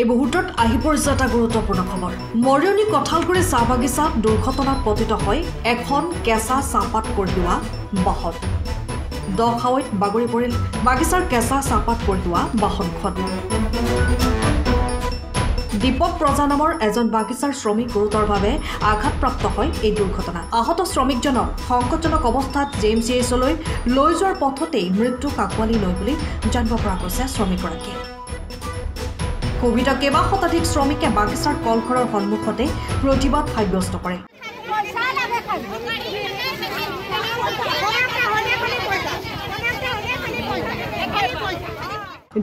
এই মুহূৰ্তত আহি পৰিছে এটা গুৰুত্বপূৰ্ণ খবৰ। মৰিয়নি কঁঠালগুৰি চাহ বাগিচাত দুৰ্ঘটনাত পতিত হয় এখন কেঁচা চাহপাত কঢ়িওৱা বাহন। দখাৱৈত বাগৰি পৰিল বাগিচাৰ কেঁচা চাহপাত কঢ়িওৱা বাহনখন। দীপক প্ৰজা নামৰ এজন বাগিচাৰ শ্ৰমিক গুৰুতৰভাৱে আঘাতপ্ৰাপ্ত হয় এই দুৰ্ঘটনাত। আহত শ্ৰমিকজনক সংকটজনক অৱস্থাত JMCHলৈ লৈ যোৱাৰ পথতেই মৃত্যুক আঁকোৱালি লয় বুলি জানিব পৰা গৈছে শ্ৰমিকগৰাকীয়ে। কোভিড কেইবা শতাধিক শ্ৰমিকে বাগিচাৰ কলঘৰৰ সন্মুখতে প্ৰতিবাদ সাব্যস্ত কৰে।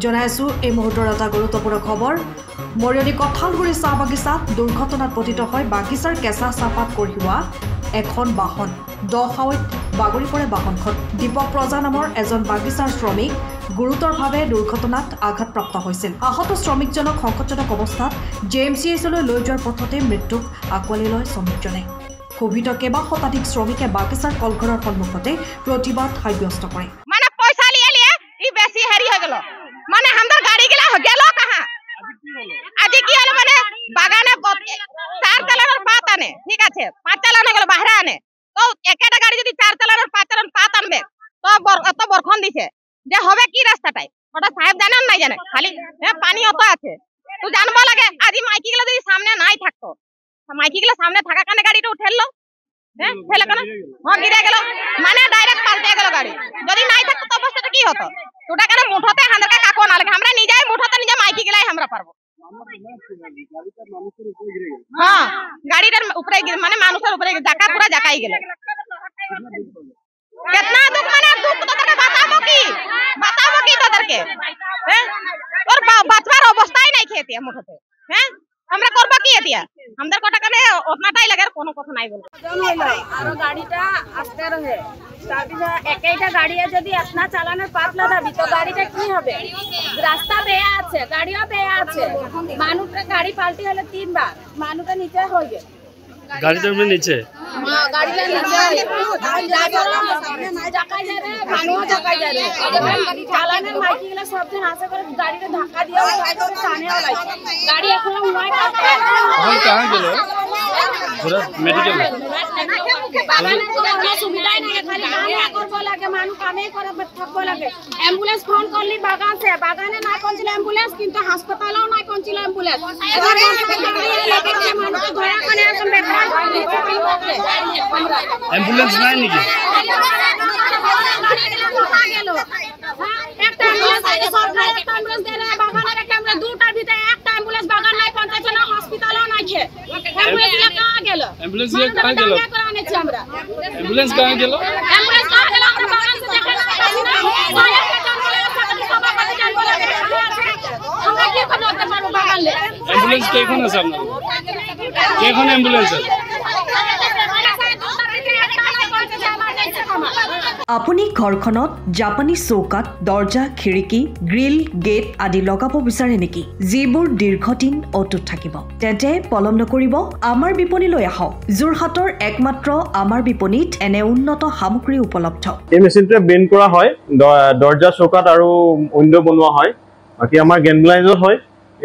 জনাইছো এই মুহূৰ্তৰ এটা গুৰুত্বপূৰ্ণ খবৰ। মৰিয়নি কঁঠালগুৰি চাহ বাগিচাত দুৰ্ঘটনাত পতিত হয় বাগিচাৰ কেঁচা চাহপাত কঢ়িওৱা এখন বাহন। দখাৱৈত বাগৰি পৰে বাহনখন। দীপক প্ৰজা নামৰ এজন বাগিচাৰ শ্ৰমিক গুৰুতৰভাৱে দুৰ্ঘটনাত আঘাতপ্ৰাপ্ত হৈছিল। আহত শ্ৰমিকজনক সংকটজনক অৱস্থাত JMCHলৈ লৈ যোৱাৰ পথতে মৃত্যুক আঁকোৱালি লয় শ্ৰমিকজনে। কোভিড কেইবা শতাধিক শ্ৰমিকে বাগিচাৰ কলঘৰৰ সন্মুখতে প্ৰতিবাদ সাব্যস্ত কৰে। মানে পইচা লিয়ে ই বেছি হেৰি হৈ গেল, মানে हमर गाड़ी গিলা গেল कहां আজি কি হলো, মানে বাগানে চার চালানোর পাত আনে, ঠিক আছে 5 চালানো গেল বাইরে আনে, তো একটা গাড়ি যদি 4 চালানোর 5 চালান পাত আনবে তো এত বরখন দিছে যে হবে কি রাস্তাটাই, ওটা সাহেব জানেন নাই জানে, খালি পানি অত আছে তো জানবো লাগে। আজি মাইকি গুলো যদি সামনে নাই থাকতো, মাইকি গুলো সামনে থাকা কারণে গাড়িটা উঠেললো, ঠেলে কেন গিরে গেল, মানে ডাইরেক্ট পাল্টে গেল গাড়ি। যদি নাই থাকতো তো অবস্থাটা কি হতো? ওটা কেন মুঠোতে হাঁদাকে কাকো না লাগে, আমরা নিজেই মুঠোতে নিজে মাইকি গেলাই আমরা পারবো। হ্যাঁ, গাড়িটার উপরে মানে মানুষের উপরে জাকা পুরা জাকাই গেল। कितना दुख, মানে दुख তোদেরকে বাতাবো কি তোদেরকে? তোর বাঁচবার অবস্থাই নাই খেতে মুঠোতে। আমরা করব কি এতিয়া? আমাদের কটা কানে ওতনাটাই লাগে, কোনো কথা নাই বলবো। আর গাড়িটা আসতে রহে, তারপরে একইটা গাড়ি যদি আপনা চালানোর পাত লাগাবি তো গাড়িটা কি হবে? রাস্তা বেয়া আছে, গাড়িও বেয়া আছে, মানুষটা গাড়ি পাল্টি হলে 3 বার মানুষটা নিচে হয়ে গেল। গাড়িটা এমনি নিচে গাড়িটা নিচে জাকাই যায় রে, মানুষ জাকাই যায় রে। চালানোর মাইকি গুলো সবদিন আসে করে গাড়িটা ধাক্কা দিয়ে টানেও লাগে। গাড়ি এখন নয় এখন কাহা গেল পুরো মেডিকেল বাগানে কোনো সুবিধাই নাই, খালি কামে করব লাগে, মানুষ কামে করে থাকবো লাগে। অ্যাম্বুলেন্স ফোন করলি বাগানে না পৌঁছলে অ্যাম্বুলেন্স, কিন্তু হাসপাতালেও না পৌঁছলে অ্যাম্বুলেন্স। এবার মানুষ ধরা কানে একদম বেকার অ্যাম্বুলেন্স নাই নাকি? একটা অ্যাম্বুলেন্স সরকার একটা অ্যাম্বুলেন্স দেয় না, বাগানের একটা অ্যাম্বুলেন্স, দুটার ভিতরে একটা অ্যাম্বুলেন্স বাগান নাই পৌঁছাচ্ছে না, হসপিটালও নাই। অ্যাম্বুলেন্স কাহা গেল? অ্যাম্বুলেন্স কাহা গেল? আমরা অ্যাম্বুলেন্স কাহা গেল? অ্যাম্বুলেন্স কাহা গেল? আমরা বাগান से দেখে না পাচ্ছি না। আমরা কি করতে পারবো বাগানে? অ্যাম্বুলেন্স কেখন আছে আপনার? কেখন অ্যাম্বুলেন্স আছে? আপুনি ঘৰখনত জাপানী চৌকাত দৰ্জা, খিৰিকী, গ্ৰিল, গেট আদি লগাব বিচাৰে নেকি? যিবোৰ দীৰ্ঘদিন অটুট থাকিব, তেন্তে পলম নকৰিব, আমাৰ বিপণীলৈ আহক। যোৰহাটৰ একমাত্ৰ আমাৰ বিপণীত এনে উন্নত সামগ্ৰী উপলব্ধ। এই মেচিনটোৱে বেণ্ড কৰা হয়, দৰ্জা, চৌকাত আৰু উইণ্ডো বনোৱা হয়। বাকি আমাৰ গেনব্লাইজত হয়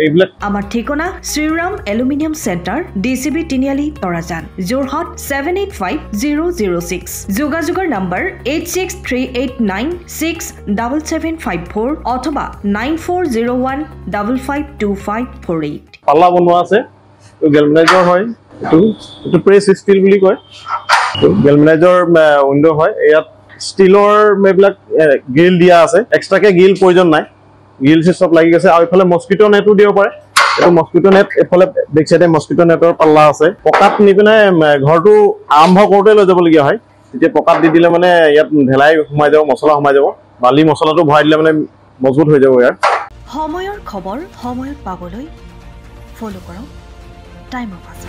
এইবিলাক। আমাৰ ঠিকনা শ্ৰীৰাম এলুমিনিয়াম চেণ্টাৰ, DCB তিনিআলি, তৰাজান, যোৰহাট 785006। যোগাযোগৰ নম্বৰ 8638967754 অথবা 9401552548। পাল্লা বনোৱা আছে, গেলভেনাইজৰ হয়। এইটো প্ৰেছ ষ্টিল বুলি কয়। গেলভেনাইজৰ উইণ্ডো হয়। ইয়াত ষ্টিলৰ এইবিলাক গ্ৰিল দিয়া আছে, এক্সট্ৰাকে গ্ৰিল প্ৰয়োজন নাই, গ্ৰিল চব লাগি গৈছে। আৰু এইফালে মস্কিটো নেটো দিব পাৰে, এইটো মস্কিটো নেট। এইফালে বেক চাইডে মস্কিটো নেটৰ পাল্লা আছে। পকাত নি পিনে ঘৰটো আৰম্ভ কৰোঁতে লৈ যাবলগীয়া হয়। তেতিয়া পকাত দি দিলে মানে ইয়াত ঢেলাই সোমাই যাব, মছলা সোমাই যাব, বালি মছলাটো ভৰাই দিলে মানে মজবুত হৈ যাব। ইয়াৰ সময়ৰ খবৰ সময়ত পাবলৈ ফ'ল' কৰক টাইম অফ আছে।